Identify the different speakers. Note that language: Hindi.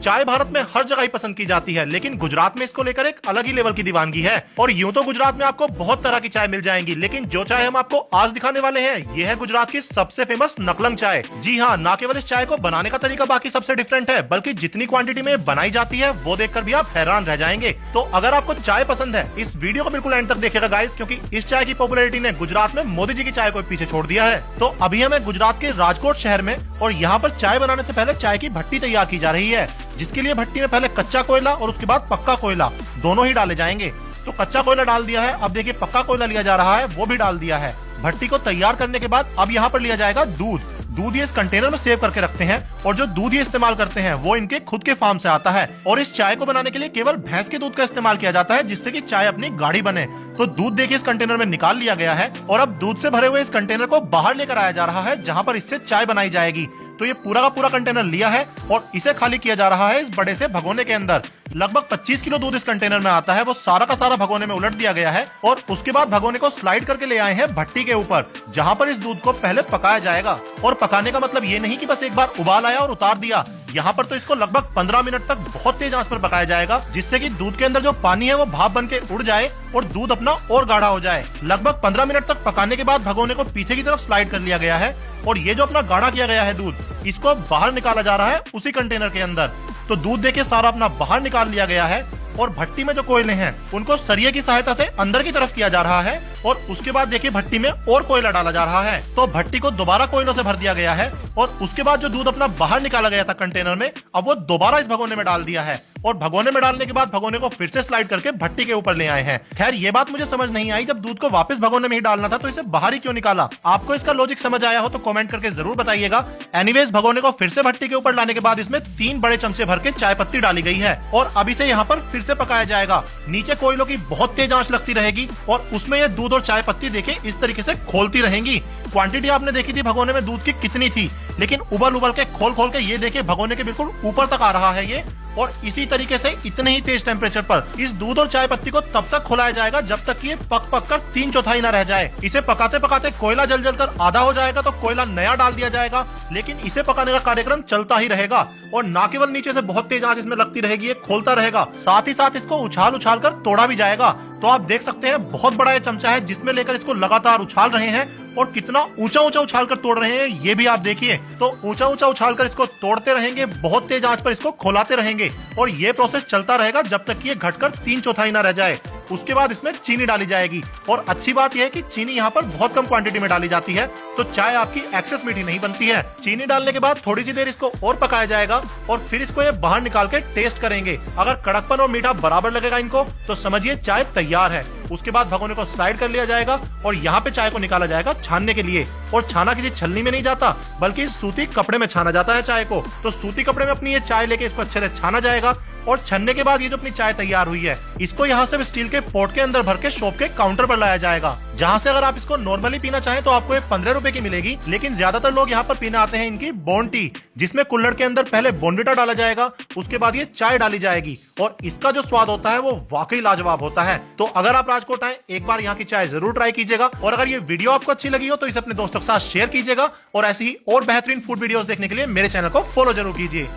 Speaker 1: चाय भारत में हर जगह ही पसंद की जाती है, लेकिन गुजरात में इसको लेकर एक अलग ही लेवल की दीवानगी है। और यूं तो गुजरात में आपको बहुत तरह की चाय मिल जाएंगी, लेकिन जो चाय हम आपको आज दिखाने वाले हैं ये है गुजरात की सबसे फेमस नकलंग चाय। जी हाँ, न केवल इस चाय को बनाने का तरीका बाकी सबसे डिफरेंट है, बल्कि जितनी क्वांटिटी में बनाई जाती है वो देखकर भी आप हैरान रह जाएंगे। तो अगर आपको चाय पसंद है, इस वीडियो को बिल्कुल एंड तक देखिएगा गाइस, क्योंकि इस चाय की पॉपुलैरिटी ने गुजरात में मोदी जी की चाय को पीछे छोड़ दिया है। तो अभी हमें गुजरात के राजकोट शहर में, और यहाँ पर चाय बनाने से पहले चाय की भट्टी तैयार की जा रही है, जिसके लिए भट्टी में पहले कच्चा कोयला और उसके बाद पक्का कोयला दोनों ही डाले जाएंगे। तो कच्चा कोयला डाल दिया है, अब देखिए पक्का कोयला लिया जा रहा है, वो भी डाल दिया है। भट्टी को तैयार करने के बाद अब यहाँ पर लिया जाएगा दूध। दूध ये इस कंटेनर में सेव करके रखते हैं, और जो दूध ये इस्तेमाल करते हैं वो इनके खुद के फार्म से आता है। और इस चाय को बनाने के लिए केवल भैंस के दूध का इस्तेमाल किया जाता है, जिससे कि चाय अपनी गाढ़ी बने। तो दूध देखिए इस कंटेनर में निकाल लिया गया है, और अब दूध से भरे हुए इस कंटेनर को बाहर लेकर आया जा रहा है, जहाँ पर इससे चाय बनाई जाएगी। तो ये पूरा का पूरा कंटेनर लिया है और इसे खाली किया जा रहा है इस बड़े से भगोने के अंदर। लगभग 25 किलो दूध इस कंटेनर में आता है, वो सारा का सारा भगोने में उलट दिया गया है, और उसके बाद भगोने को स्लाइड करके ले आए हैं भट्टी के ऊपर, जहाँ पर इस दूध को पहले पकाया जाएगा। और पकाने का मतलब ये नहीं कि बस एक बार उबाल आया और उतार दिया, यहाँ पर तो इसको लगभग 15 मिनट तक बहुत तेज आंच पर पकाया जाएगा, जिससे कि दूध के अंदर जो पानी है वो भाप बन के उड़ जाए और दूध अपना और गाढ़ा हो जाए। लगभग 15 मिनट तक पकाने के बाद भगोने को पीछे की तरफ स्लाइड कर लिया गया है, और ये जो अपना गाढ़ा किया गया है दूध, इसको बाहर निकाला जा रहा है उसी कंटेनर के अंदर। तो दूध देखिए सारा अपना बाहर निकाल लिया गया है, और भट्टी में जो कोयले हैं उनको सरिये की सहायता से अंदर की तरफ किया जा रहा है, और उसके बाद देखिए भट्टी में और कोयला डाला जा रहा है। तो भट्टी को दोबारा कोयलों से भर दिया गया है, और उसके बाद जो दूध अपना बाहर निकाला गया था कंटेनर में, अब वो दोबारा इस भगोने में डाल दिया है, और भगोने में डालने के बाद भगोने को फिर से स्लाइड करके भट्टी के ऊपर ले आए हैं। खैर ये बात मुझे समझ नहीं आई, जब दूध को वापस भगोने में ही डालना था तो इसे बाहर ही क्यों निकाला? आपको इसका लॉजिक समझ आया हो तो कमेंट करके जरूर बताइएगा। एनीवेज भगोने को फिर से भट्टी के ऊपर लाने के बाद इसमें 3 बड़े चमचे भर के चाय पत्ती डाली गई है, और अब इसे यहाँ पर फिर से पकाया जाएगा। नीचे कोयलों की बहुत तेज आंच लगती रहेगी, और उसमें ये दूध और चाय पत्ती देखिए इस तरीके से खोलती रहेंगी। क्वांटिटी आपने देखी थी भगोने में दूध की कितनी थी, लेकिन उबल उबल के खोल खोल के ये देखिए भगोने के बिल्कुल ऊपर तक आ रहा है ये। और इसी तरीके से इतने ही तेज टेम्परेचर पर इस दूध और चाय पत्ती को तब तक खौलाया जाएगा जब तक कि ये पक पक कर 3/4 ना रह जाए। इसे पकाते पकाते कोयला जल जल कर आधा हो जाएगा तो कोयला नया डाल दिया जाएगा, लेकिन इसे पकाने का कार्यक्रम चलता ही रहेगा। और न केवल नीचे से बहुत तेज आंच इसमें लगती रहेगी, ये खोलता रहेगा, साथ ही साथ इसको उछाल उछाल कर तोड़ा भी जाएगा। तो आप देख सकते हैं बहुत बड़ा ये चमचा है जिसमें लेकर इसको लगातार उछाल रहे हैं, और कितना ऊंचा ऊंचा उछाल कर तोड़ रहे हैं ये भी आप देखिए। तो ऊंचा ऊंचा उछाल कर इसको तोड़ते रहेंगे, बहुत तेज आंच पर इसको खोलाते रहेंगे, और ये प्रोसेस चलता रहेगा जब तक कि ये घटकर 3/4 ना रह जाए। उसके बाद इसमें चीनी डाली जाएगी, और अच्छी बात यह है कि चीनी यहाँ पर बहुत कम क्वांटिटी में डाली जाती है, तो चाय आपकी एक्सेस मीठी नहीं बनती है। चीनी डालने के बाद थोड़ी सी देर इसको और पकाया जाएगा, और फिर इसको ये बाहर निकाल के टेस्ट करेंगे। अगर कड़कपन और मीठा बराबर लगेगा इनको तो समझिए चाय तैयार है। उसके बाद भगोने को स्लाइड कर लिया जाएगा, और यहाँ पे चाय को निकाला जाएगा छानने के लिए। और छाना किसी छलनी में नहीं जाता, बल्कि सूती कपड़े में छाना जाता है चाय को। तो सूती कपड़े में अपनी ये चाय लेके इसको अच्छे से छाना जाएगा, और छन्ने के बाद ये जो अपनी चाय तैयार हुई है इसको यहाँ से स्टील के पॉट के अंदर भर के शॉप के काउंटर पर लाया जाएगा, जहाँ से अगर आप इसको नॉर्मली पीना चाहें तो आपको ये 15 रुपए की मिलेगी। लेकिन ज्यादातर लोग यहाँ पर पीने आते हैं इनकी बॉर्न टी, जिसमें कुल्हड़ के अंदर पहले बॉर्नविटा डाला जाएगा, उसके बाद ये चाय डाली जाएगी, और इसका जो स्वाद होता है वो वाकई लाजवाब होता है। तो अगर आप राजकोट आए एक बार यहाँ की चाय जरूर ट्राई कीजिएगा, और अगर ये वीडियो आपको अच्छी लगी हो तो इसे अपने दोस्तों के साथ शेयर कीजिएगा, और ऐसी ही और बेहतरीन फूड वीडियोस देखने के लिए मेरे चैनल को फॉलो जरूर कीजिए।